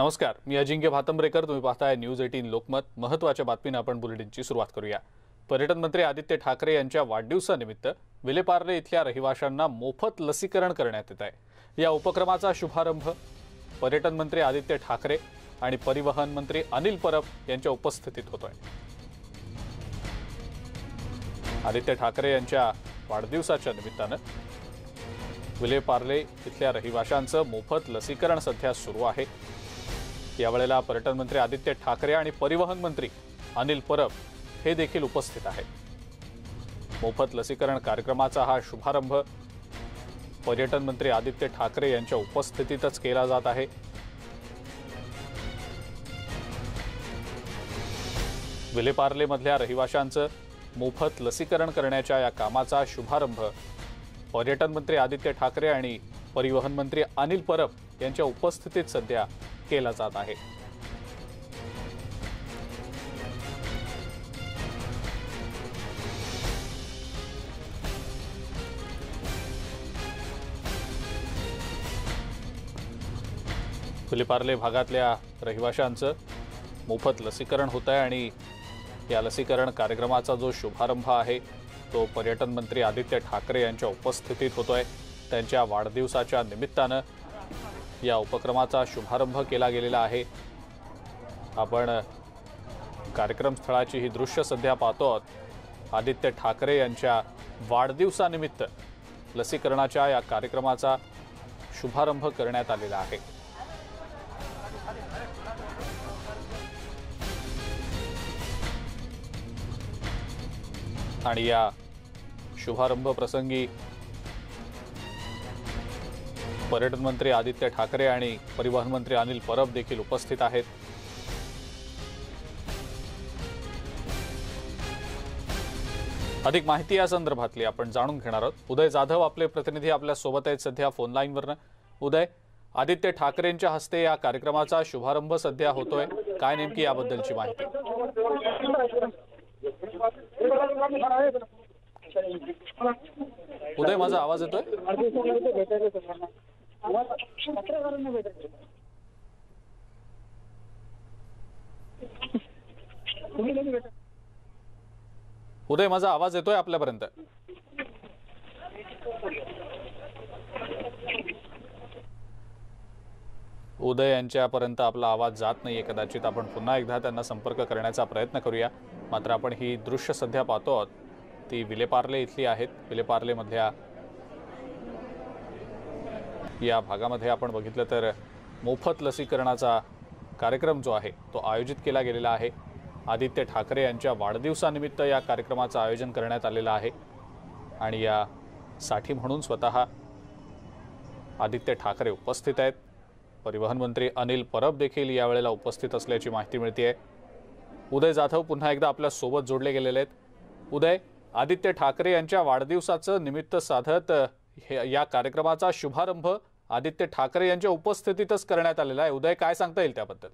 नमस्कार, मी अजिंक्य भातंब्रेकर. तुम्ही पाहताय न्यूज 18 लोकमत. महत्त्वाच्या बातमीने आपण बुलेटिनची सुरुवात करूया. पर्यटन मंत्री आदित्य ठाकरे यांच्या वाढदिवसानिमित्त विलेपार्ले इथल्या रहिवाशांना मोफत लसीकरण करण्यात येत आहे. या उपक्रमाचा शुभारंभ पर्यटन मंत्री आदित्य ठाकरे आणि परिवहन मंत्री अनिल परब यांच्या उपस्थितीत होतोय. आदित्य ठाकरे यांच्या वाढदिवसाच्या निमित्तानं विलेपार्ले इथल्या रहिवाशांचं मोफत लसीकरण सध्या सुरू आहे. यावेळेला पर्यटन मंत्री आदित्य ठाकरे आणि परिवहन मंत्री अनिल परब हे देखील उपस्थित आहेत. मोफत लसीकरण कार्यक्रमाचा हा शुभारंभ पर्यटन मंत्री आदित्य ठाकरे यांच्या उपस्थितीतच केला जात आहे. विलेपार्लेमधल्या रहिवाशांचं मोफत लसीकरण करण्याच्या या कामाचा शुभारंभ पर्यटन मंत्री आदित्य ठाकरे आणि परिवहन मंत्री अनिल परब यांच्या उपस्थितीत सध्या केला जात आहे. विलेपार्ले भागातल्या रहिवाशांचं मोफत लसीकरण होत आहे आणि या लसीकरण कार्यक्रमाचा जो शुभारंभ आहे तो पर्यटन मंत्री आदित्य ठाकरे यांच्या उपस्थितीत होतोय. त्यांच्या वाढदिवसाच्या निमित्तानं या उपक्रमाचा शुभारंभ केला गेलेला आहे. आपण कार्यक्रम स्थळाची ही दृश्य सध्या पाहतो आहोत. आदित्य ठाकरे यांच्या वाढदिवसानिमित्त लसीकरणाच्या या कार्यक्रमाचा शुभारंभ करण्यात आलेला आहे. आणि या शुभारंभ प्रसंगी पर्यटन मंत्री आदित्य ठाकरे आणि परिवहन मंत्री अनिल परब देखील उपस्थित आहेत. अधिक माहिती या संदर्भातली आपण जाणून घेणार आहोत. उदय जाधव आपले प्रतिनिधी आपल्या सोबत आहेत सध्या फोन लाईनवरनं. उदय, आदित्य ठाकरेंच्या हस्ते या कार्यक्रमाचा शुभारंभ सध्या होतोय, काय नेमकी याबद्दलची माहिती? उदय, माझा आवाज येतोय? उदय, माझा आवाज येतोय आपल्यापर्यंत? उदय यांच्यापर्यंत आपला आवाज जात नाहीये. कदाचित आपण पुन्हा एकदा त्यांना संपर्क करण्याचा प्रयत्न करूया. मात्र आपण ही दृश्य सध्या पाहतो आहोत ती विलेपार्ले इथली आहेत. विलेपार्लेमधल्या या भागामध्ये आपण बघितलं तर मोफत लसीकरणाचा कार्यक्रम जो आहे तो आयोजित केला गेलेला आहे. आदित्य ठाकरे यांच्या वाढदिवसानिमित्त या कार्यक्रमाचं आयोजन करण्यात आलेलं आहे आणि यासाठी म्हणून स्वतः आदित्य ठाकरे उपस्थित आहेत. परिवहन मंत्री अनिल परब देखील यावेळेला उपस्थित असल्याची माहिती मिळते. उदय जाधव पुन्हा एकदा आपल्या सोबत जोडले गेलेले आहेत. उदय, आदित्य ठाकरे यांच्या वाढदिवसाचं निमित्त साधत या कार्यक्रमाचा शुभारंभ आदित्य ठाकरे यांच्या उपस्थितीतच करण्यात आलेला आहे. उदय, काय सांगता येईल त्याबद्दल?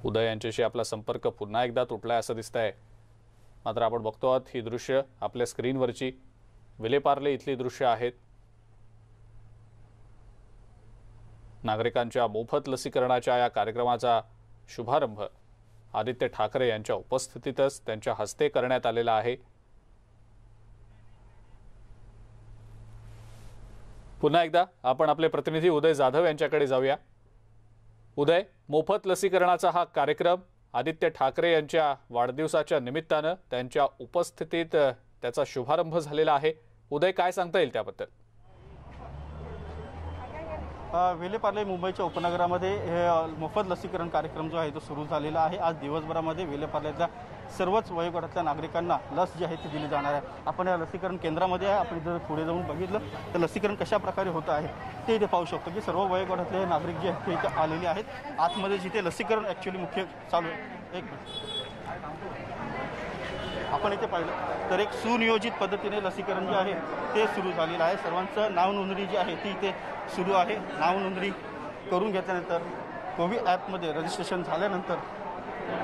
उदय यांच्याशी आपला संपर्क पुन्हा एकदा तुटलाय असं दिसतंय. मात्र आपण बघतो आहोत ही दृश्य आपल्या स्क्रीनवरची विलेपार्ले इथली दृश्य आहेत. नागरिकांच्या मोफत लसीकरणाच्या या कार्यक्रमाचा शुभारंभ आदित्य ठाकरे यांच्या उपस्थितीतच त्यांच्या हस्ते करण्यात आलेला आहे. पुन्हा एकदा आपण आपले प्रतिनिधी उदय जाधव यांच्याकडे जाऊया. उदय, मोफत लसीकरणाचा हा कार्यक्रम आदित्य ठाकरे यांच्या वाढदिवसाच्या निमित्तानं त्यांच्या उपस्थितीत त्याचा शुभारंभ झालेला आहे. उदय, काय सांगता येईल त्याबद्दल? विलेपार्ले मुंबईच्या उपनगरामध्ये हे मोफत लसीकरण कार्यक्रम जो आहे तो सुरू झालेला आहे. आज दिवसभरामध्ये विलेपार्लेच्या सर्वच वयोगटातल्या नागरिकांना लस जी आहे ती दिली जाणार आहे. आपण या लसीकरण केंद्रामध्ये आहे. आपण जर पुढे जाऊन बघितलं तर लसीकरण कशा प्रकारे होतं आहे ते इथे पाहू शकतो की सर्व वयोगटातले नागरिक जे आहेत ते इथे आलेले आहेत. आतमध्ये जिथे लसीकरण ॲक्च्युली मुख्य चालू आहे, आपण इथे पाहिलं तर एक सुनियोजित पद्धतीने लसीकरण जे आहे ते सुरू झालेलं आहे. सर्वांचं नाव नोंदणी जी आहे ती इथे सुरू आहे. नाव नोंदणी करून घेतल्यानंतर कोविड ॲपमध्ये रजिस्ट्रेशन झाल्यानंतर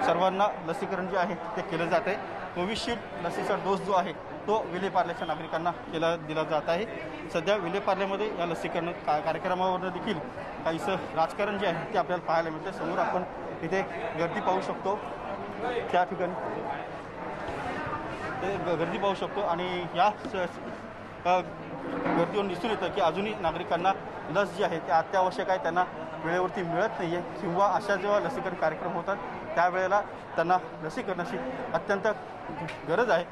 सर्वांना लसीकरण जे आहे ते केलं जात आहे. कोविशिल्ड लसीचा डोस जो आहे तो विलेपार्ल्याच्या नागरिकांना दिला जात आहे. सध्या विलेपार्ल्यामध्ये या लसीकरण कार्यक्रमावर देखील काहीसं राजकारण जे आहे ते आपल्याला पाहायला मिळतं. समोर आपण इथे गर्दी पाहू शकतो, त्या ठिकाणी गर्दी पाहू शकतो आणि या गर्दीवर दिसून येतं की अजूनही नागरिकांना लस जी आहे ते अत्यावश्यक आहे, त्यांना वेळेवरती मिळत नाही आहे किंवा अशा जेव्हा लसीकरण कार्यक्रम होतात त्यावेळेला त्यांना लसीकरणाची अत्यंत गरज आहे.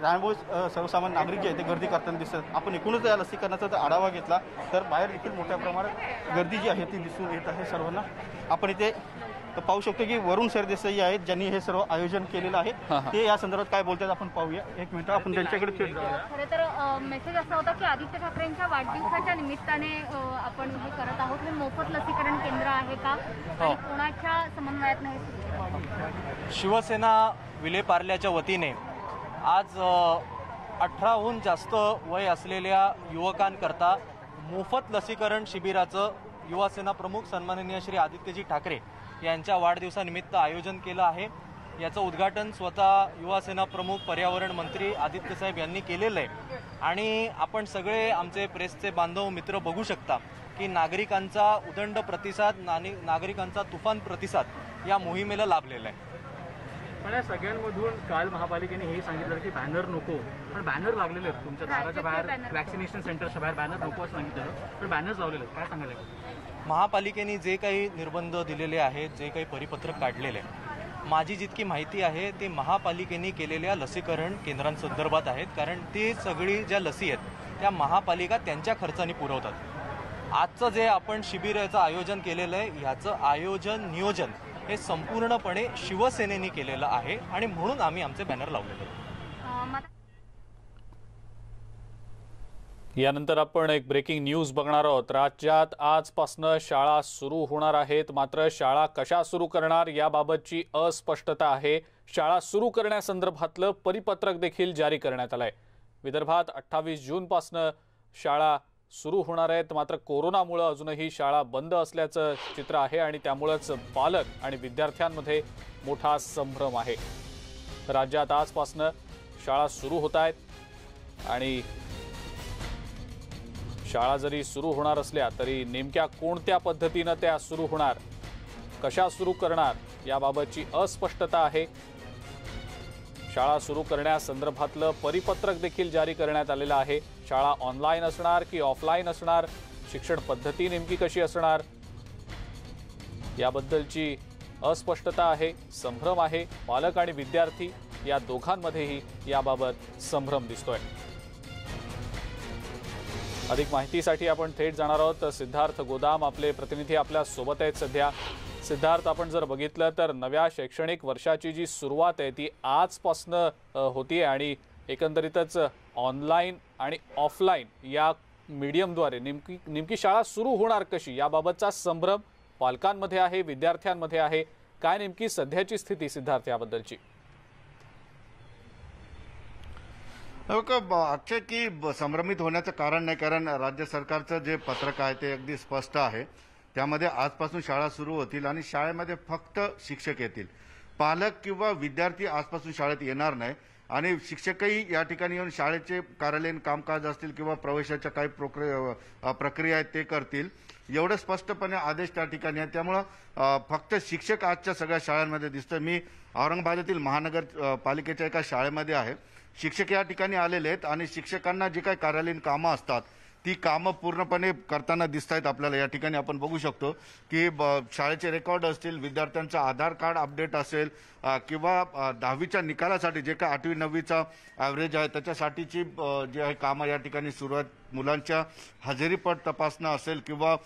त्यामुळे सर्वसामान्य नागरिक जे आहे ते गर्दी करताना दिसतात. आपण एकूणच या लसीकरणाचा जर आढावा घेतला तर बाहेर देखील मोठ्या प्रमाणात गर्दी जी आहे ती दिसून येत आहे सर्वांना. आपण इथे पाहू शकतो की वरुण सरदेसाई आहेत ज्यांनी हे सर्व आयोजन केलेलं आहे. ते या संदर्भात काय बोलतात आपण पाहूया. एक मिनिट आपण त्यांच्याकडे खरं तर मेसेज असा होता की आदित्य ठाकरेंच्या वाढदिवसाच्या निमित्ताने आपण हे करत आहोत. हे मोफत लसीकरण केंद्र आहे का आणि कोणाच्या समन्वयात नाही? शिवसेना विलेपार्ल्याच्या वतीने आज 18हून जास्त वय असलेल्या युवकांकरता मोफत लसीकरण शिबिराचं युवासेना प्रमुख सन्माननीय श्री आदित्यजी ठाकरे यांच्या वाढदिवसानिमित्त आयोजन केलं आहे. याचं उद्घाटन स्वतः युवासेना प्रमुख पर्यावरण मंत्री आदित्य साहेब यांनी केलेलं आहे आणि आपण सगळे आमचे प्रेसचे बांधव मित्र बघू शकता की नागरिकांचा उदंड प्रतिसाद, नागरिकांचा तुफान प्रतिसाद या मोहिमेला लाभलेला आहे. पण या सगळ्यांमधून काल महापालिकेने हे सांगितलं की बॅनर नको, पण बॅनर लागलेले आहेत तुमच्या दाराच्या बाहेर, वॅक्सिनेशन सेंटरच्या बाहेर बॅनर नको असं सांगितलं, पण बॅनर्स लावलेले आहेत. काय सांगायला? महापालिकेने जे काही निर्बंध दिलेले आहेत, जे काही परिपत्रक काढलेले आहे, माझी जितकी माहिती आहे ते महापालिकेने केलेल्या लसीकरण केंद्रांसंदर्भात आहेत. कारण ती सगळी ज्या लसी आहेत त्या महापालिका त्यांच्या खर्चाने पुरवतात. आजचं जे आपण शिबिराचं आयोजन केलेलं आहे ह्याचं आयोजन नियोजन हे संपूर्णपणे शिवसेनेने केलेलं आहे आणि म्हणून आम्ही आमचे बॅनर लावलेले आहेत. यानंतर आपण एक ब्रेकिंग न्यूज बघणार आहोत. राज्यात आजपासून शाळा सुरू होणार आहेत, मात्र शाळा कशा सुरू करणार याबाबतची अस्पष्टता आहे. शाळा सुरू करण्यासंदर्भातलं परिपत्रक देखील जारी करण्यात आलंय. विदर्भात 28 जूनपासून शाळा सुरू होणार आहेत, मात्र कोरोनामुळे अजूनही शाळा बंद असल्याचं चित्र आहे आणि त्यामुळेच पालक आणि विद्यार्थ्यांमध्ये मोठा संभ्रम आहे. राज्यात आजपासून शाळा सुरू होत आहेत आणि शाळा जरी सुरू होणार असल्या तरी नेमक्या कोणत्या पद्धतीनं त्या सुरू होणार, कशा सुरू करणार याबाबतची अस्पष्टता आहे. शाळा सुरू करण्यासंदर्भातलं परिपत्रक देखील जारी करण्यात आलेलं आहे. शाळा ऑनलाईन असणार की ऑफलाईन असणार, शिक्षण पद्धती नेमकी कशी असणार याबद्दलची अस्पष्टता आहे, संभ्रम आहे. पालक आणि विद्यार्थी या दोघांमध्येही याबाबत संभ्रम दिसतोय. अधिक माहितीसाठी आपण थेट जाणार आहोत. सिद्धार्थ गोदाम आपले प्रतिनिधी आपल्या सोबत आहेत सध्या. सिद्धार्थ, आपण जर बघितलं तर नव्या शैक्षणिक वर्षाची जी सुरुवात आहे ती आजपासून होती आणि एकंदरीतच ऑनलाईन आणि ऑफलाईन या मीडियमद्वारे नेमकी शाळा सुरू होणार कशी याबाबतचा संभ्रम पालकांमध्ये आहे, विद्यार्थ्यांमध्ये आहे. काय नेमकी सध्याची स्थिती सिद्धार्थ याबद्दलची? अक्षय, की संभ्रमित होण्याचं कारण नाही, कारण राज्य सरकारचं जे पत्रक आहे ते अगदी स्पष्ट आहे. त्यामध्ये आजपासून शाळा सुरू होतील आणि शाळेमध्ये फक्त शिक्षक येतील. पालक किंवा विद्यार्थी आजपासून शाळेत येणार नाही आणि शिक्षकही या ठिकाणी येऊन शाळेचे कार्यालयीन कामकाज असतील किंवा प्रवेशाच्या काही प्रक्रिया आहेत ते करतील. एवढं स्पष्टपणे आदेश त्या ठिकाणी आहे. त्यामुळं फक्त शिक्षक आजच्या सगळ्या शाळांमध्ये दिसतं. मी औरंगाबादेतील महानगरपालिकेच्या एका शाळेमध्ये आहे. शिक्षक या ठिकाणी आलेले आहेत आणि शिक्षकांना जी काही कार्यालयीन कामं असतात ती कामं पूर्णपणे करताना दिसत आहेत. आपल्याला या ठिकाणी आपण बघू शकतो की शाळेचे रेकॉर्ड असतील, विद्यार्थ्यांचं आधार कार्ड अपडेट असेल किंवा 10वीच्या निकालासाठी जे काही 8वी 9वीचा ॲव्हरेज आहे त्याच्यासाठीची जे आहे कामं या ठिकाणी सुरू आहेत. मुलांच्या हजेरीपट तपासणं असेल किंवा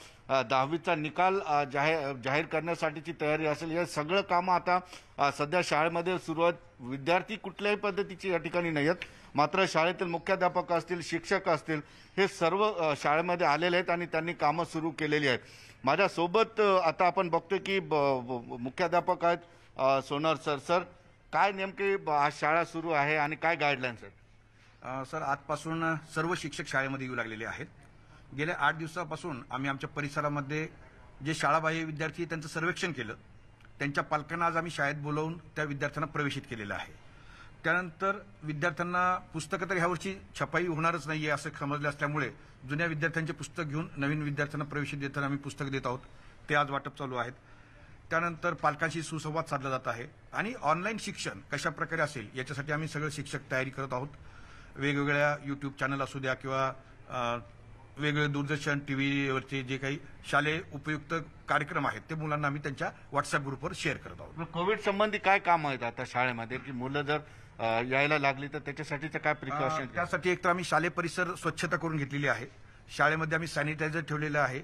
10वीचा निकाल जाहीर करण्यासाठीची तयारी असेल, हे सगळं कामं आता सध्या शाळेमध्ये सुरू आहेत. विद्यार्थी कुठल्याही पद्धतीची या ठिकाणी नाही आहेत, मात्र शाळेतील मुख्याध्यापक असतील, शिक्षक असतील, हे सर्व शाळेमध्ये आलेले आहेत आणि त्यांनी कामं सुरू केलेली आहेत. माझ्यासोबत आता आपण बघतोय की मुख्याध्यापक आहेत सोनार सर. सर, काय नेमके आज शाळा सुरू आहे आणि काय गाईडलाईन्स आहेत? सर, आजपासून सर्व शिक्षक शाळेमध्ये येऊ लागलेले आहेत. गेल्या 8 दिवसापासून आम्ही आमच्या परिसरामध्ये जे शाळाबाह्य विद्यार्थी त्यांचं सर्वेक्षण केलं. त्यांच्या पालकांना आज आम्ही शाळेत बोलावून त्या विद्यार्थ्यांना प्रवेशित केलेलं आहे. त्यानंतर विद्यार्थ्यांना पुस्तकं तर ह्यावर्षी छपाई होणारच नाही आहे असं समजलं असल्यामुळे जुन्या विद्यार्थ्यांचे पुस्तक घेऊन नवीन विद्यार्थ्यांना प्रवेशित देताना आम्ही पुस्तक देत आहोत. ते आज वाटप चालू आहेत. त्यानंतर पालकांशी सुसंवाद साधला जात आहे आणि ऑनलाईन शिक्षण कशा प्रकारे असेल याच्यासाठी आम्ही सगळे शिक्षक तयारी करत आहोत. वेगवेगळ्या यूट्यूब चॅनल असू द्या किंवा वेगवेगळे दूरदर्शन टीव्हीवरचे जे काही शालेय उपयुक्त कार्यक्रम आहेत ते मुलांना आम्ही त्यांच्या व्हॉट्सअप ग्रुपवर शेअर करत आहोत. कोविड संबंधी काय काम आहेत आता शाळेमध्ये की मुलं जर यायला लागली तर त्याच्यासाठीचं काय प्रिकॉशन? त्यासाठी एक तर आम्ही शालेय परिसर स्वच्छता करून घेतलेली आहे. शाळेमध्ये आम्ही सॅनिटायझर ठेवलेलं आहे.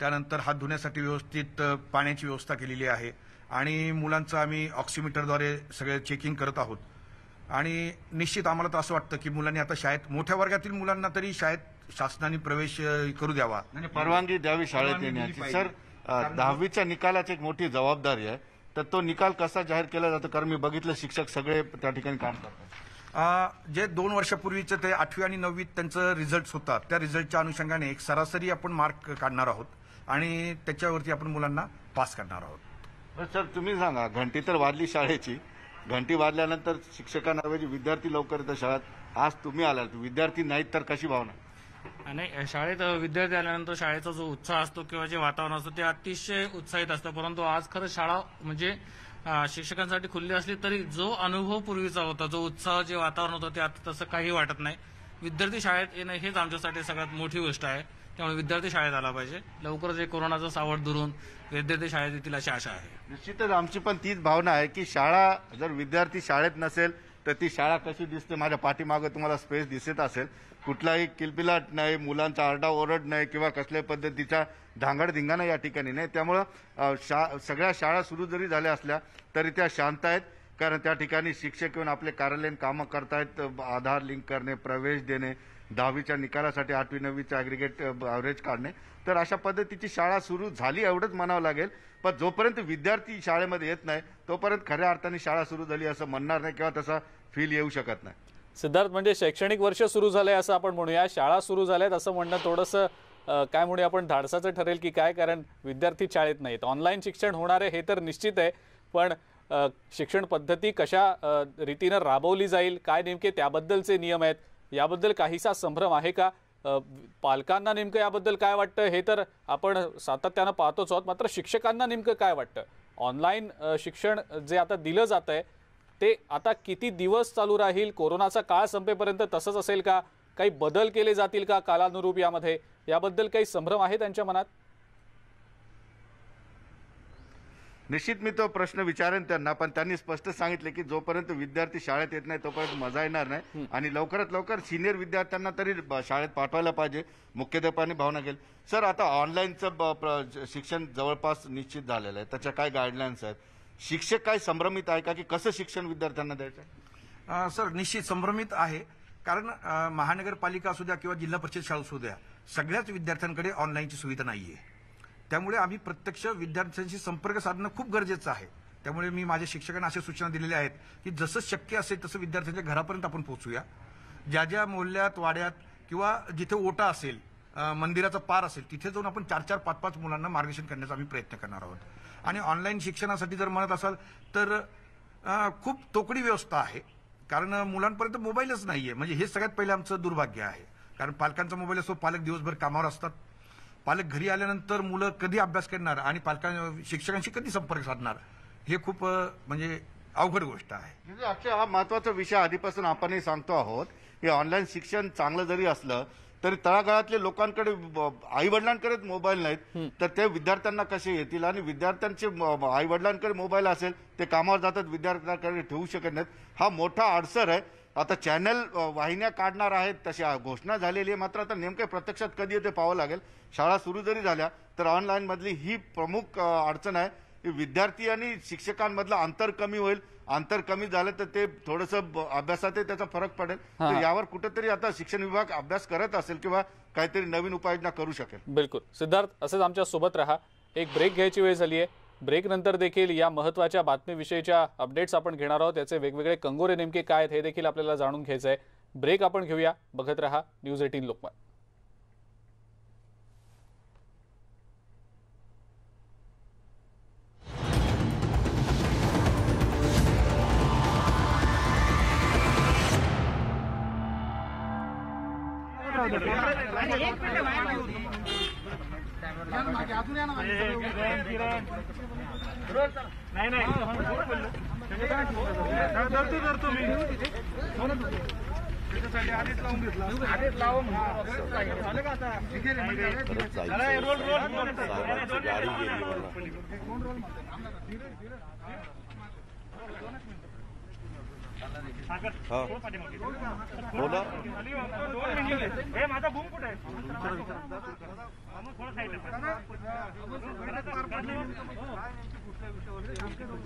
त्यानंतर हात धुण्यासाठी व्यवस्थित पाण्याची व्यवस्था केलेली आहे आणि मुलांचं आम्ही ऑक्सिमीटरद्वारे सगळे चेकिंग करत आहोत. आणि निश्चित आम्हाला तर असं वाटतं की मुलांनी आता शाळेत मोठ्या वर्गातील मुलांना तरी शाळेत शासनाने प्रवेश करू द्यावा, परवानगी द्यावी शाळेत येण्याची. सर, 10वीच्या निकालाची एक मोठी जबाबदारी आहे, तर तो निकाल कसा जाहीर केला जातो? कारण मी बघितलं शिक्षक सगळे त्या ठिकाणी काम करतात. जे 2 वर्षापूर्वीचं ते 8वी आणि 9वीत त्यांचं रिझल्ट होता त्या रिझल्टच्या अनुषंगाने एक सरासरी आपण मार्क काढणार आहोत आणि त्याच्यावरती आपण मुलांना पास करणार आहोत. सर, तुम्ही सांगा, घंटी तर वाजली शाळेची, घंटी वाजल्यानंतर शिक्षकांऐवजी विद्यार्थी लवकर येतात शाळेत. आज तुम्ही आलात, विद्यार्थी नाहीत तर कशी भावना? नाही, शाळेत विद्यार्थी आल्यानंतर शाळेचा जो उत्साह असतो किंवा जे वातावरण असतं ते अतिशय उत्साहित असतं. परंतु आज खरं शाळा म्हणजे शिक्षकांसाठी खुल्ली असली तरी जो अनुभव पूर्वीचा होता, जो उत्साह, जे वातावरण होतं ते आता तसं काही वाटत नाही. विद्यार्थी शाळेत येणं हेच आमच्यासाठी सगळ्यात मोठी गोष्ट आहे. त्यामुळे विद्यार्थी शाळेत आला पाहिजे. लवकरच एक कोरोनाचा सावट दुरून विद्यार्थी शाळेत येतील अशी आशा आहे. निश्चितच आमची पण तीच भावना आहे की शाळा जर विद्यार्थी शाळेत नसेल तर ती शाळा कशी दिसते? माझ्या पाठीमागं तुम्हाला स्पेस दिसत असेल. कुठलाही किलबिलाट नाही, मुलांचा आरडाओरड नाही किंवा कसल्याही पद्धतीचा धांगडधिंगाणा या ठिकाणी नाही. त्यामुळं सगळ्या शाळा सुरू जरी झाल्या असल्या तरी त्या शांत आहेत, कारण त्या ठिकाणी शिक्षक येऊन आपले कार्यालयीन कामं करतायत. आधार लिंक करणे, प्रवेश देणे, 10वीच्या निकालासाठी 8वी 9वीचं ॲग्रिगेट ॲव्हरेज काढणे. तर अशा पद्धतीची शाळा सुरू झाली एवढंच म्हणावं लागेल. पण जोपर्यंत विद्यार्थी शाळेमध्ये येत नाही तोपर्यंत खऱ्या अर्थाने शाळा सुरू झाली असं म्हणणार नाही किंवा तसा फील येऊ शकत नाही. सिद्धार्थ, म्हणजे शैक्षणिक वर्ष सुरू झालंय असं आपण म्हणूया, शाळा सुरू झाल्यात असं म्हणणं थोडंसं काय म्हणूया आपण धाडसाचं ठरेल की काय? कारण विद्यार्थी शाळेत नाहीत, ऑनलाईन शिक्षण होणार आहे हे तर निश्चित आहे, पण शिक्षण पद्धती कशा रीतीनं राबवली जाईल, काय नेमके त्याबद्दलचे नियम आहेत, याबद्दल काहीसा संभ्रम आहे का? पालकांना नेमकं याबद्दल काय वाटतं हे तर आपण सातत्यानं पाहतोच आहोत. मात्र शिक्षकांना नेमकं काय वाटतं? ऑनलाईन शिक्षण जे आता दिलं जात आहे ते आता किती दिवस चालू राहील? कोरोनाचा काळ संपेपर्यंत तसंच असेल का? काही बदल केले जातील का कालानुरूप यामध्ये? याबद्दल काही संभ्रम आहे त्यांच्या मनात? निश्चित मी तो प्रश्न विचारेन त्यांना, पण त्यांनी स्पष्ट सांगितले की जोपर्यंत विद्यार्थी शाळेत येत नाही तोपर्यंत मजा येणार नाही आणि लवकरात लवकर सिनियर विद्यार्थ्यांना तरी शाळेत पाठवायला पाहिजे, मुख्याध्यापकांनी भावना केली. सर, आता ऑनलाईनचं शिक्षण जवळपास निश्चित झालेलं आहे, त्याच्या काय गाईडलाईन्स आहेत? शिक्षक काय संभ्रमित आहे का की कसं शिक्षण विद्यार्थ्यांना द्यायचं? सर, निश्चित संभ्रमित आहे, कारण महानगरपालिका असू द्या किंवा जिल्हा परिषद शाळा असू द्या, सगळ्याच विद्यार्थ्यांकडे ऑनलाईनची सुविधा नाही आहे. त्यामुळे आम्ही प्रत्यक्ष विद्यार्थ्यांशी संपर्क साधणं खूप गरजेचं आहे. त्यामुळे मी माझ्या शिक्षकांना अशा सूचना दिलेल्या आहेत की जसं शक्य असेल तसं विद्यार्थ्यांच्या घरापर्यंत आपण पोहोचूया. ज्या ज्या मोहल्ल्यात, वाड्यात किंवा जिथे ओटा असेल, मंदिराचा पार असेल, तिथे जाऊन आपण 4-4, 5-5 मुलांना मार्गदर्शन करण्याचा आम्ही प्रयत्न करणार आहोत. आणि ऑनलाईन शिक्षणासाठी जर म्हणत असाल तर खूप तोकडी व्यवस्था आहे, कारण मुलांपर्यंत मोबाईलच नाही आहे. म्हणजे हे सगळ्यात पहिले आमचं दुर्भाग्य आहे, कारण पालकांचा मोबाईल असतो, पालक दिवसभर कामावर असतात. पालक घरी आल्यानंतर मुलं कधी अभ्यास करणार आणि शिक्षकांशी कधी संपर्क साधणार, हे खूप म्हणजे अवघड गोष्ट आहे. म्हणजे अक्षय, हा महत्वाचा विषय आधीपासून आपणही सांगतो आहोत की ऑनलाईन शिक्षण चांगलं जरी असलं तरी तळागाळातल्या लोकांकडे, आई वडिलांकडेच मोबाईल नाहीत तर ते विद्यार्थ्यांना कसे येतील? आणि विद्यार्थ्यांचे आई वडिलांकडे मोबाईल असेल, ते कामावर जातात, विद्यार्थ्यांकडे ठेवू शकत नाहीत. हा मोठा अडसर आहे. आता चॅनल वाहिन्या काढणार आहेत तशी घोषणा झालेली आहे, मात्र आता नेमकं प्रत्यक्षात कधी येते पाहावं लागेल. शाळा सुरू जरी झाल्या तर ऑनलाईन मधली ही प्रमुख अडचण आहे की विद्यार्थी आणि शिक्षकांमधलं अंतर कमी होईल. अंतर कमी झालं तर ते थोडंसं अभ्यासात त्याचा फरक पडेल. तर यावर कुठेतरी आता शिक्षण विभाग अभ्यास करत असेल किंवा काहीतरी नवीन उपाययोजना करू शकेल. बिलकुल सिद्धार्थ, असंच आमच्या सोबत राहा. एक ब्रेक घ्यायची वेळ झाली आहे. ब्रेक नंतर देखील या महत्त्वाच्या बातमीविषयीच्या अपडेट्स आपण घेणार आहोत. त्याचे वेगवेगळे कंगोरे नेमके काय आहेत हे देखील आपल्याला जाणून घ्यायचं आहे. ब्रेक आपण घेऊया. बघत रहा न्यूज 18 लोकमत. बोला. माझा बूम कुठे आहे?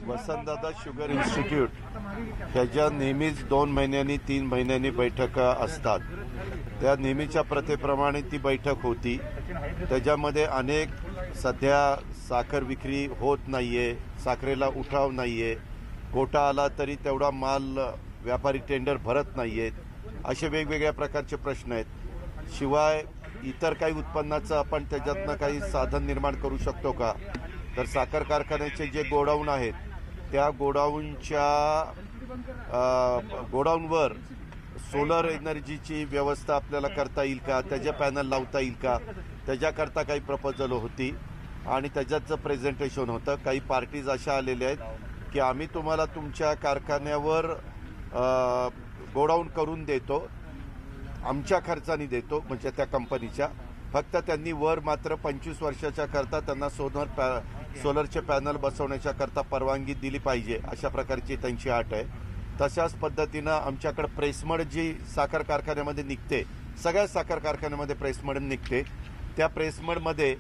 वसंतदादा शुगर इन्स्टिट्यूट ह्याच्या नेहमीच 2 महिन्यांनी 3 महिन्यांनी बैठका असतात. त्या नेहमीच्या प्रथेप्रमाणे ती बैठक होती. त्याच्यामध्ये अनेक सध्या साखर विक्री होत नाहीये, साखरेला उठाव नाहीये, कोटा आला तरी तेवढा माल व्यापारी टेंडर भरत नाहीयेत, असे वेगवेगळ्या प्रकारचे प्रश्न आहेत. शिवाय इतर काही उत्पन्नाचं आपण त्याच्यातनं काही साधन निर्माण करू शकतो का? तर साखर कारखान्याचे जे गोडाऊन आहेत त्या गोडाऊनवर सोलर एनर्जीची व्यवस्था आपल्याला करता येईल का? त्याचे पॅनल लावता येईल का? त्याच्याकरता काही प्रपोजल होती आणि त्याच्याचं प्रेझेंटेशन होतं. काही पार्टीज अशा आलेल्या आहेत की आम्ही तुम्हाला तुमच्या कारखान्यावर गोडाऊन करून देतो, आमच्या खर्चाने देतो, म्हणजे त्या कंपनीच्या. फक्त त्यांनी वर मात्र 25 वर्षाच्या करता त्यांना सोलरचे पॅनल बसवण्याच्या करता परवानगी दिली पाहिजे, अशा प्रकारची त्यांची अट आहे. तशाच पद्धतीनं आमच्याकडे प्रेसमड जी साखर कारखान्यामध्ये निघते, सगळ्या साखर कारखान्यामध्ये प्रेसमड निघते, त्या प्रेसमडमध्ये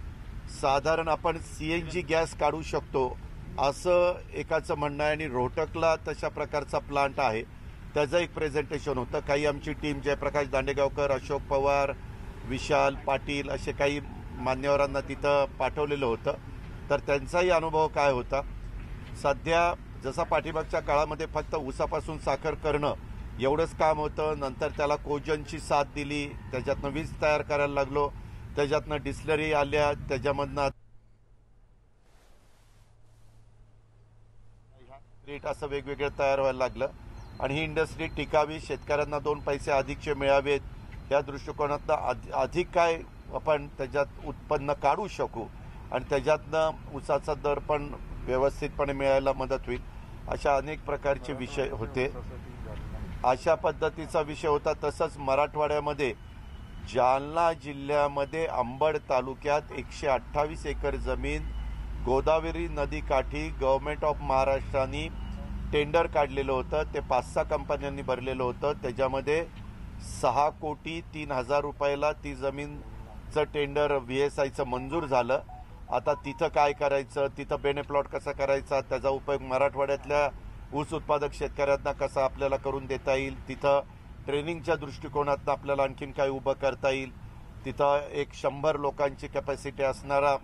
साधारण आपण CNG गॅस काढू शकतो असं एकाचं म्हणणं आहे. आणि रोहटकला तशा प्रकारचा प्लांट आहे, त्याचं एक प्रेझेंटेशन होतं. काही आमची टीम जयप्रकाश दांडेगावकर, अशोक पवार, विशाल पाटील असे काही मान्यवरांना तिथं पाठवलेलं होतं. तर त्यांचाही अनुभव काय होता. सध्या जसा पाठीमागच्या काळामध्ये फक्त ऊसापासून साखर करणं एवढंच काम होतं, नंतर त्याला कोजनची साथ दिली, त्याच्यातनं वीज तयार करायला लागलो, त्याच्यातनं डिस्लरी आल्या, त्याच्यामधनं असं वेगवेगळं तयार व्हायला लागलं. आणि ही इंडस्ट्री टिकावी, शेतकऱ्यांना 2 पैसे अधिकचे मिळावेत या दृष्टिकोनातनं अधिक काय आपण त्याच्यात उत्पन्न काढू शकू आणि त्याच्यातनं ऊसाचा दर पण व्यवस्थितपणे मिळायला मदत होईल, अशा अनेक प्रकारचे विषय होते. अशा पद्धतीचा विषय होता. तसंच मराठवाड्यामध्ये जालना जिल्ह्यामध्ये अंबड तालुक्यात 128 एकर जमीन गोदावरी नदीकाठी गव्हर्नमेंट ऑफ महाराष्ट्राने टेंडर काढलेलं होतं. ते 5-6 कंपन्यांनी भरलेलं होतं. त्याच्यामध्ये 6,03,00,000 रुपयाला ती जमीनचं टेंडर VSIचं मंजूर झालं. आता तिथं काय करायचं, तिथं बेनेप्लॉट कसा करायचा, त्याचा उपयोग मराठवाड्यातल्या ऊस उत्पादक शेतकऱ्यांना कसा आपल्याला करून देता येईल, तिथं ट्रेनिंगच्या दृष्टिकोनातून आपल्याला आणखीन काय उभं करता येईल, तिथं एक 100 लोकांची कॅपॅसिटी असणारा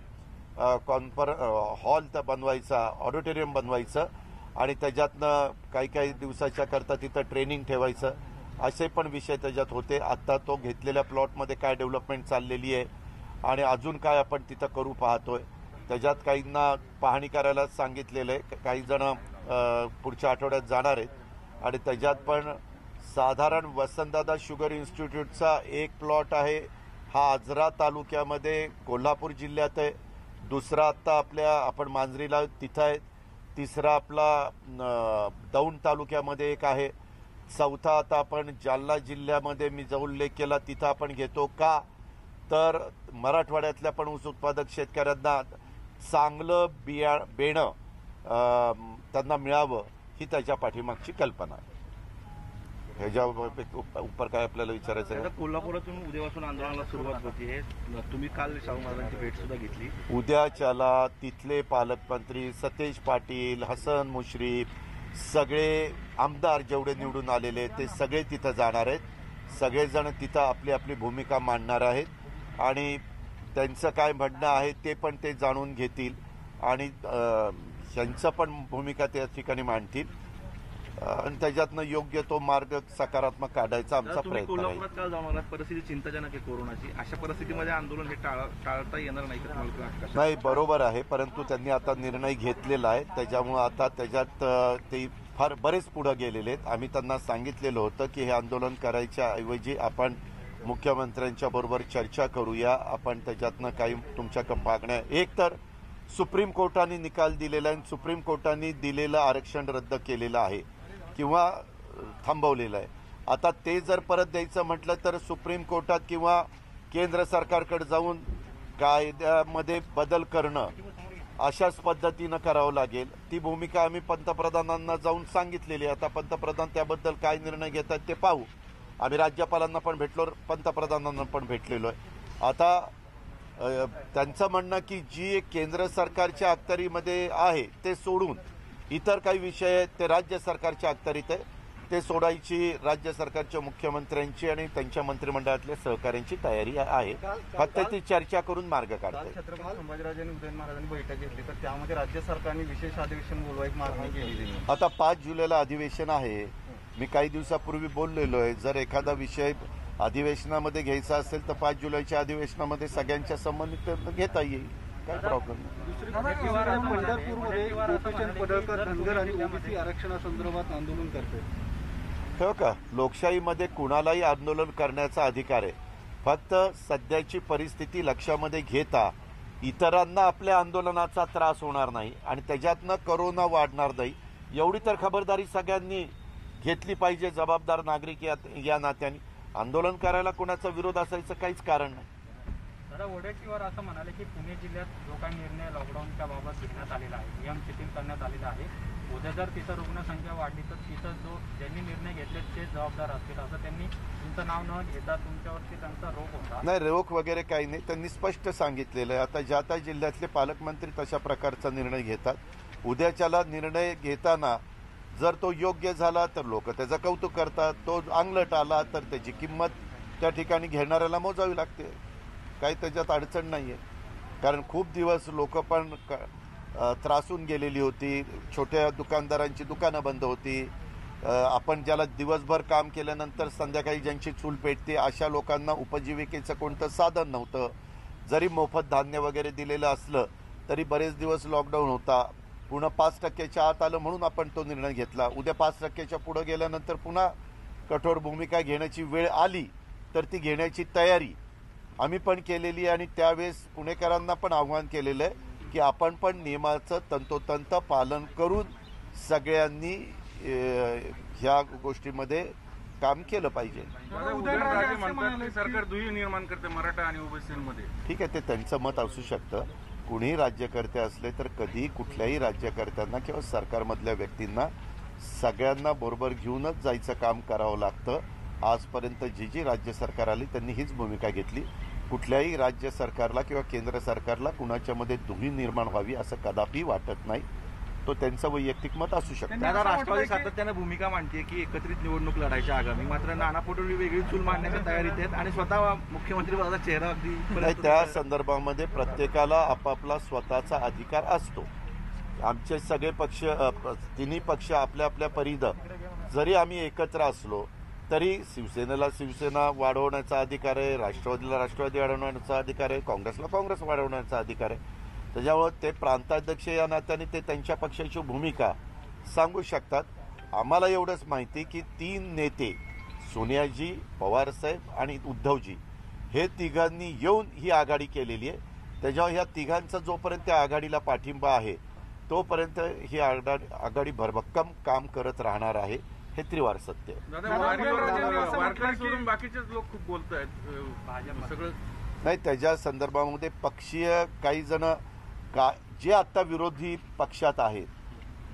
हॉल बनवायचा, ऑडिटोरियम बनवायचं आणि त्याच्यातनं काही दिवसाच्या करता तिथं ट्रेनिंग ठेवायचं, असे पण विषय त्याच्यात होते. आता तो घेतलेल्या प्लॉटमध्ये काय डेव्हलपमेंट चाललेली आहे आणि अजून काय आपण तिथं करू पाहतोय, त्याच्यात काहींना पाहणी करायला सांगितलेलं आहे. काही जण पुढच्या आठवड्यात जाणार आहेत. आणि त्याच्यात पण साधारण वसंतदादा शुगर इन्स्टिट्यूटचा एक प्लॉट आहे, हा आजरा तालुक्यामध्ये कोल्हापूर जिल्ह्यात आहे. दुसरा आत्ता आपण मांजरीला तिथं आहे. तिसरा आपला दौंड तालुक्यामध्ये एक आहे. चौथा आता आपण जालना जिल्ह्यामध्ये मी जो उल्लेख केला तिथं आपण घेतो का, तर मराठवाड्यातल्या पण ऊस उत्पादक शेतकऱ्यांना चांगलं बेणं त्यांना मिळावं ही त्याच्या पाठीमागची कल्पना आहे. ह्याच्या उपर काय आपल्याला विचारायचं आहे. कोल्हापुरातून उद्यापासून आंदोलनाला सुरुवात होती. तुम्ही काल शाहू महाराजांची भेट सुद्धा घेतली. उद्याच्याला तिथले पालकमंत्री सतेज पाटील, हसन मुश्रीफ, सगळे आमदार जेवढे निवडून आलेले ते सगळे तिथं जाणार आहेत. सगळेजण तिथं आपली आपली भूमिका मांडणार आहेत आणि त्यांचं काय म्हणणं आहे ते पण ते जाणून घेतील आणि त्यांचं पण भूमिका त्या ठिकाणी मांडतील आणि त्याच्यातनं योग्य तो मार्ग सकारात्मक काढायचा आमचा प्रयत्न आहे. काल जाऊन आलात, परिस्थिती चिंताजनक आहे कोरोनाची. अशा परिस्थितीमध्ये आंदोलन हे टाळता येणार नाही का तुम्हाला? नाही, बरोबर आहे, परंतु त्यांनी आता निर्णय घेतलेला आहे. त्याच्यामुळे आता त्याच्यात ते फार बरेच पुढे गेलेले आहेत. आम्ही त्यांना सांगितलेलं होतं की हे आंदोलन करायच्या ऐवजी आपण मुख्यमंत्र्यांच्या बरोबर चर्चा करूया आपण, त्याच्यातनं काही तुमच्या मागण्या, एक तर सुप्रीम कोर्टाने निकाल दिलेला आहे, सुप्रीम कोर्टाने दिलेलं आरक्षण रद्द केलेलं आहे किंवा थांबवलेलं आहे. आता ते जर परत द्यायचं म्हटलं तर सुप्रीम कोर्टात किंवा केंद्र सरकारकडे जाऊन कायद्यामध्ये बदल करणं अशाच पद्धतीनं करावं लागेल. ती भूमिका आम्ही पंतप्रधानांना जाऊन सांगितलेली आहे. आता पंतप्रधान त्याबद्दल काय निर्णय घेतात ते पाहू. आम्ही राज्यपालांना पण भेटलो, पंतप्रधानांना पण भेटलेलो आहे. आता त्यांचं म्हणणं की जी केंद्र सरकारच्या अखत्यारीमध्ये आहे ते सोडून इतर काही विषय आहेत ते राज्य सरकारच्या अखत्यारीत आहे, ते सोडायची राज्य सरकारच्या मुख्यमंत्र्यांची आणि त्यांच्या मंत्रिमंडळातल्या सहकाऱ्यांची तयारी आहे. फक्त ती चर्चा करून मार्ग काढते. छत्रपती संभाजीराजे उदयन महाराजांनी बैठक घेतली तर त्यामध्ये राज्य सरकारने विशेष अधिवेशन बोलवायची मागणी केली. आता 5 जुलैला अधिवेशन आहे. मी काही दिवसापूर्वी बोललेलो आहे, जर एखादा विषय अधिवेशनामध्ये घ्यायचा असेल तर 5 जुलैच्या अधिवेशनामध्ये सगळ्यांच्या संबंधित घेता येईल, काय प्रॉब्लेम नाही. पंढरपूरमध्ये गोपीचंद पडळकर धनगर आणि ओबीसी आरक्षणासंदर्भात आंदोलन करते. हो का, लोकशाहीमध्ये कुणालाही आंदोलन करण्याचा अधिकार आहे. फक्त सध्याची परिस्थिती लक्षामध्ये घेता इतरांना आपल्या आंदोलनाचा त्रास होणार नाही आणि त्याच्यातनं कोरोना वाढणार नाही, एवढी तर खबरदारी सगळ्यांनी घेतली पाहिजे. जबाबदार नागरिक या नात्याने आंदोलन करायला कोणाचा विरोध असायचं काहीच कारण नाही. दादा, वडेट्टीवार असं म्हणाले की पुणे जिल्ह्यात जो काही निर्णय लॉकडाऊनच्या बाबत घेण्यात आलेला आहे, नियम शिथिल करण्यात आलेला आहे, उद्या जर तिथं रुग्णसंख्या वाढली तर तिथं ज्यांनी निर्णय घेतले ते जबाबदार असतील, असं त्यांनी तुमचं नाव न घेता तुमच्यावरती त्यांचा रोख होता. नाही, रोख वगैरे काही नाही, त्यांनी स्पष्ट सांगितलेलं आहे. आता ज्या त्या जिल्ह्यातले पालकमंत्री तशा प्रकारचा निर्णय घेतात. उद्याच्याला निर्णय घेताना जर तो योग्य झाला तर लोक त्याचं कौतुक करतात, तो अंगलट आला तर त्याची किंमत त्या ठिकाणी घेणाऱ्याला मोजावी लागते. काही त्याच्यात अडचण नाही आहे, कारण खूप दिवस लोक पण त्रासून गेलेली होती. छोट्या दुकानदारांची दुकानं बंद होती. आपण ज्याला दिवसभर काम केल्यानंतर संध्याकाळी ज्यांची चूल पेटते अशा लोकांना उपजीविकेचं कोणतं साधन नव्हतं. जरी मोफत धान्य वगैरे दिलेलं असलं तरी बरेच दिवस लॉकडाऊन होता. पुन्हा 5% आत आलं म्हणून आपण तो निर्णय घेतला. उद्या 5% पुढे गेल्यानंतर पुन्हा कठोर भूमिका घेण्याची वेळ आली तर ती घेण्याची तयारी आम्ही पण केलेली आहे आणि त्यावेळेस पुणेकरांना पण आव्हान केलेलं आहे की आपण पण नियमाचं तंतोतंत पालन करून सगळ्यांनी ह्या गोष्टीमध्ये काम केलं पाहिजे. सरकार दुही निर्माण करते मराठा आणि ओबीसीमध्ये. ठीक आहे, ते त्यांचं मत असू शकतं. कुणीही राज्यकर्ते असले तर कधी कुठल्याही राज्यकर्त्यांना किंवा सरकारमधल्या व्यक्तींना सगळ्यांना बरोबर घेऊनच जायचं काम करावं लागतं. आजपर्यंत जी राज्य सरकार आली त्यांनी हीच भूमिका घेतली. कुठल्याही राज्य सरकारला किंवा केंद्र सरकारला कुणाच्यामध्ये दुही निर्माण व्हावी असं कदापि वाटत नाही. तो त्यांचं वैयक्तिक मत असू शकतं. दादा, राष्ट्रवादी सातत्यानं भूमिका मांडते की एकत्रित निवडणूक लढायच्या आगामी, मात्र नाना पटोले वेगळी चूल मांडण्याच्या तयारीत आहेत आणि स्वतः मुख्यमंत्री पदाचा चेहरा अगदी त्या संदर्भामध्ये प्रत्येकाला आपापला स्वतःचा अधिकार असतो. आमचे सगळे पक्ष, तिन्ही पक्ष आपल्या आपल्या परीनं जरी आम्ही एकत्र असलो तरी शिवसेनेला शिवसेना वाढवण्याचा अधिकार आहे, राष्ट्रवादीला राष्ट्रवादी वाढवण्याचा अधिकार आहे, काँग्रेसला काँग्रेस वाढवण्याचा अधिकार आहे. त्याच्यामुळे ते प्रांताध्यक्ष या नात्याने ते त्यांच्या पक्षाची भूमिका सांगू शकतात. आम्हाला एवढंच माहिती की 3 नेते सोनियाजी, पवारसाहेब आणि उद्धवजी हे तिघांनी येऊन ही आघाडी केलेली आहे. त्याच्यावर ह्या तिघांचा जोपर्यंत त्या आघाडीला पाठिंबा आहे तोपर्यंत ही आघाडी भरभक्कम काम करत राहणार आहे. हे त्रिवार सत्य. बाकीचेच लोक खूप बोलत आहेत सगळं नाही, त्याच्या संदर्भामध्ये पक्षीय काही जण जे आता विरोधी पक्षात आहेत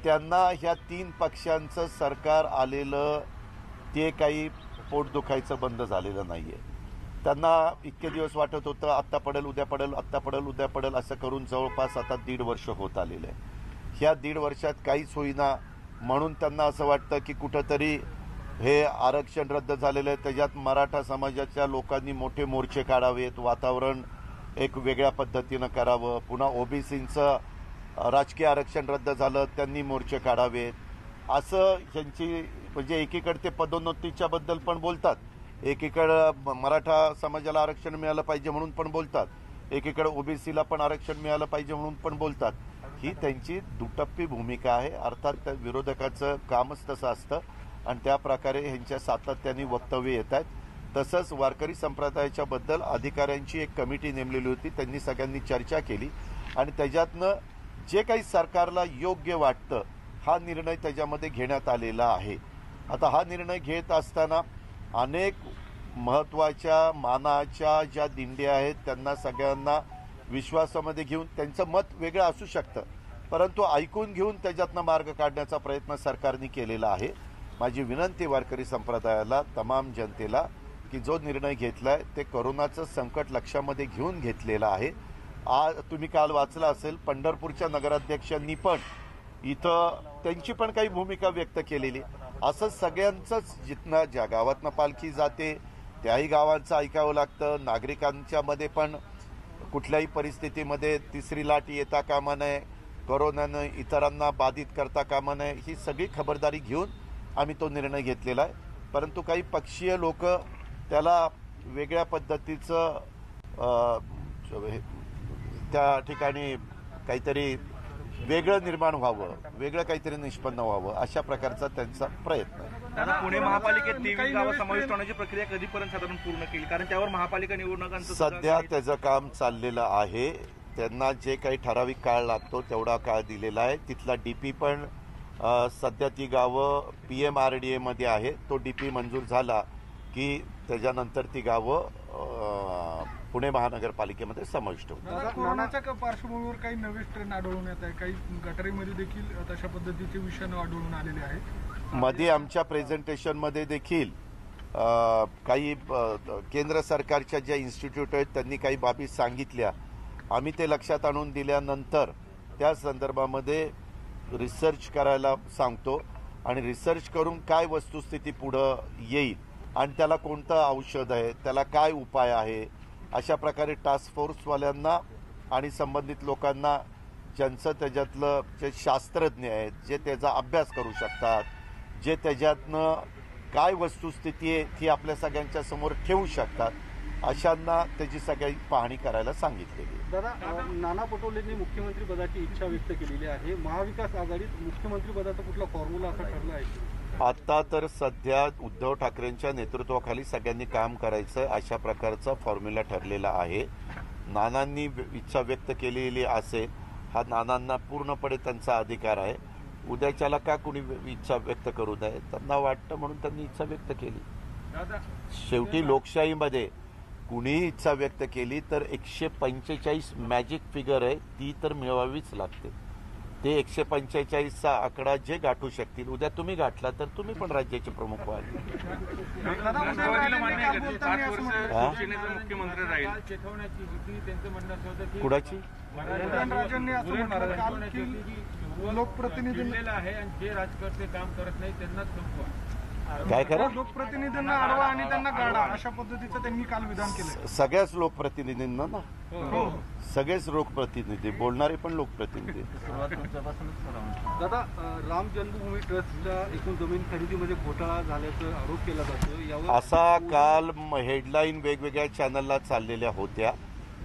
त्यांना ह्या 3 पक्षांचं सरकार आलेलं ते काही पोट दुखायचं बंद झालेलं नाहीये. त्यांना इतके दिवस वाटत होतं आत्ता पडेल उद्या पडेल, आत्ता पडेल उद्या पडेल, असं करून जवळपास आता 1.5 वर्ष होत आलेलं आहे. ह्या 1.5 वर्षात काहीच होईना म्हणून त्यांना असं वाटतं की कुठंतरी हे आरक्षण रद्द झालेलं आहे, त्याच्यात मराठा समाजाच्या लोकांनी मोठे मोर्चे काढावेत, वातावरण एक वेगळ्या पद्धतीनं करावं. पुन्हा ओबीसींचं राजकीय आरक्षण रद्द झालं, त्यांनी मोर्चे काढावेत, असं ह्यांची म्हणजे एकीकडे ते पदोन्नतीच्या बद्दल पण बोलतात, एकीकडे मराठा समाजाला आरक्षण मिळालं पाहिजे म्हणून पण बोलतात, एकीकडे ओबीसीला पण आरक्षण मिळालं पाहिजे म्हणून पण बोलतात. ही त्यांची दुटप्पी भूमिका आहे. अर्थात त्या विरोधकाचं कामच तसं असतं आणि त्या प्रकारे ह्यांच्या सातत्याने वक्तव्य येत आहेत. तसंच वारकरी संप्रदायाच्या बद्दल अधिकाऱ्यांची एक कमिटी नेमलेली होती. त्यांनी सगळ्यांनी चर्चा केली आणि त्याच्यातनं जे काही सरकारला योग्य वाटतं हा निर्णय त्याच्यामध्ये घेण्यात आलेला आहे. आता हा निर्णय घेत असताना अनेक महत्त्वाच्या मानाच्या ज्या दिंड्या आहेत त्यांना सगळ्यांना विश्वासामध्ये घेऊन त्यांचं मत वेगळं असू शकतं, परंतु ऐकून घेऊन त्याच्यातनं मार्ग काढण्याचा प्रयत्न सरकारने केलेला आहे. माझी विनंती वारकरी संप्रदायाला, तमाम जनतेला की जो निर्णय घेतलाय ते कोरोनाचं संकट लक्षामध्ये घेऊन घेतलेला आहे. आज तुम्ही काल वाचलं असेल पंढरपूरच्या नगराध्यक्षांनी पण इथं त्यांची पण काही भूमिका व्यक्त केलेली. असं सगळ्यांचंच जिथनं ज्या गावातनं पालखी जाते त्याही गावांचं ऐकावं लागतं. नागरिकांच्या मध्ये पण कुठल्याही परिस्थितीमध्ये तिसरी लाट येता कामा नये, कोरोनानं इतरांना बाधित करता कामा नये, ही सगळी खबरदारी घेऊन आम्ही तो निर्णय घेतलेला आहे. परंतु काही पक्षीय लोक त्याला वेगळ्या पद्धतीचं त्या ठिकाणी काहीतरी वेगळं निर्माण व्हावं, वेगळं काहीतरी निष्पन्न व्हावं अशा प्रकारचा त्यांचा प्रयत्न आहे. दादा, पुणे महापालिकेत 23 गावं समाविष्ट होण्याची प्रक्रिया कधीपर्यंत साधारण पूर्ण केली? कारण त्यावर महापालिका निवडणुकांचं सध्या त्याचं काम चाललेलं आहे. त्यांना जे काही ठराविक काळ लागतो तेवढा काळ दिलेला आहे. तिथला डीपी पण सध्या ती गावं PMRDA मध्ये आहे. तो डीपी मंजूर झाला की त्याच्यानंतर ती गावं पुणे महानगरपालिकेमध्ये समाविष्ट होतात. कोरोनाच्या पार्श्वभूमीवर काही नवे स्ट्रेन आढळून येत आहे, काही गटारीमध्ये देखील तशा पद्धतीचे विषाणू आढळून आलेले आहेत. मध्ये आमच्या प्रेझेंटेशनमध्ये देखील काही केंद्र सरकारच्या ज्या इन्स्टिट्यूट आहेत त्यांनी काही बाबी सांगितल्या. आम्ही ते लक्षात आणून दिल्यानंतर त्या संदर्भामध्ये रिसर्च करायला सांगतो आणि रिसर्च करून काय वस्तुस्थिती पुढं येईल आणि त्याला कोणतं औषध आहे, त्याला काय उपाय आहे, अशा प्रकारे टास्क फोर्सवाल्यांना आणि संबंधित लोकांना ज्यांचं त्याच्यातलं जे शास्त्रज्ञ आहेत, जे त्याचा अभ्यास करू शकतात, जे त्याच्यातनं काय वस्तुस्थिती आहे ती आपल्या सगळ्यांच्या समोर ठेवू शकतात, अशांना त्याची सगळी पाहणी करायला सांगितलेली. दादा, नाना पटोलेंनी मुख्यमंत्री पदाची इच्छा व्यक्त केलेली आहे. महाविकास आघाडीत मुख्यमंत्री पदाचा कुठला फॉर्म्युला असा ठरला आहे? आता तर सध्या उद्धव ठाकरेंच्या नेतृत्वाखाली सगळ्यांनी काम करायचं अशा प्रकारचा फॉर्म्युला ठरलेला आहे. नानांनी इच्छा व्यक्त केलेली असेल, हा नानांना पूर्णपणे त्यांचा अधिकार आहे. उद्याच्याला का कुणी इच्छा व्यक्त करू नये, त्यांना वाटतं म्हणून त्यांनी इच्छा व्यक्त केली. शेवटी लोकशाहीमध्ये कुणीही इच्छा व्यक्त केली तर 145 मॅजिक फिगर आहे, ती तर मिळवावीच लागते. ते 145चा आकडा जे गाठू शकतील, उद्या तुम्ही गाठला तर तुम्ही पण राज्याचे प्रमुख व्हाल. मुख्यमंत्री राहील कुणाची लोकप्रतिनिधी आहे आणि जे राजकारते काम करत नाही त्यांनाच संपवा. काय करा, लोकप्रतिनिधींना अडवा आणि त्यांना गाडा, अशा पद्धतीचं त्यांनी काल विधान केलं. सगळ्याच लोकप्रतिनिधींना ना, सगळेच लोकप्रतिनिधी, बोलणारे पण लोकप्रतिनिधी. दादा, राम जन्मभूमी ट्रस्टच्या एकूण जमीन खरेदीमध्ये घोटाळा झाल्याचा आरोप केला जातो. यावर असा काल हेडलाईन वेगवेगळ्या चॅनलला चाललेल्या होत्या.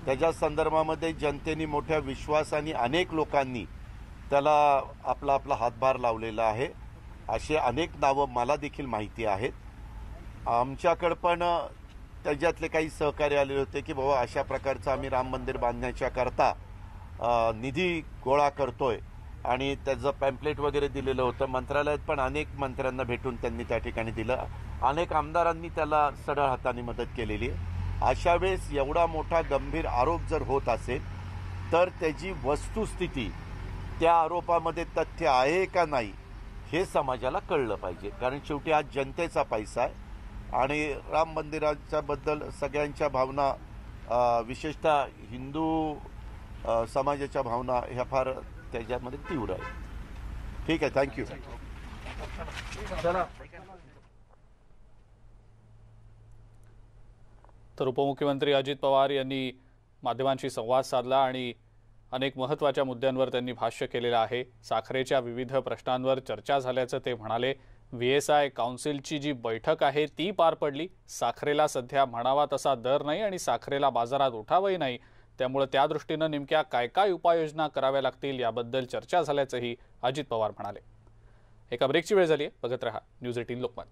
त्याच्या संदर्भामध्ये जनतेने मोठ्या विश्वासाने अनेक लोकांनी त्याला आपला आपला हातभार लावलेला आहे. असे अनेक नावं मला देखील माहिती आहेत. आमच्याकडं पण त्याच्यातले काही सहकारी आलेले होते की बाबा अशा प्रकारचं आम्ही राम मंदिर बांधण्याच्या करता निधी गोळा करतोय आणि त्याचं पॅम्पलेट वगैरे दिलेलं होतं. मंत्रालयात पण अनेक मंत्र्यांना भेटून त्यांनी त्या ठिकाणी दिलं. अनेक आमदारांनी त्याला सढळ हाताने मदत केलेली आहे. अशा वेळेस एवढा मोठा गंभीर आरोप जर होत असेल तर त्याची वस्तुस्थिती, त्या आरोपामध्ये तथ्य आहे का नाही हे समाजाला कळलं पाहिजे. कारण शेवटी हा जनतेचा पैसा आहे आणि राम मंदिराच्या बद्दल सगळ्यांच्या भावना, विशेषतः हिंदू समाजाच्या भावना ह्या फार त्याच्यामध्ये तीव्र आहेत. ठीक आहे, थँक्यू. तर उपमुख्यमंत्री अजित पवार यांनी माध्यमांशी संवाद साधला आणि अनेक महत्त्वाच्या मुद्द्यांवर त्यांनी भाष्य केलेलं आहे. साखरेच्या विविध प्रश्नांवर चर्चा झाल्याचं ते म्हणाले. VSI काउन्सिलची जी बैठक आहे ती पार पडली. साखरेला सध्या म्हणावा तसा दर नाही आणि साखरेला बाजारात उठावही नाही, त्यामुळे त्या दृष्टीनं नेमक्या काय काय उपाययोजना कराव्या लागतील याबद्दल चर्चा झाल्याचंही अजित पवार म्हणाले. एका ब्रेकची वेळ झाली आहे. बघत रहा न्यूज 18 लोकमत.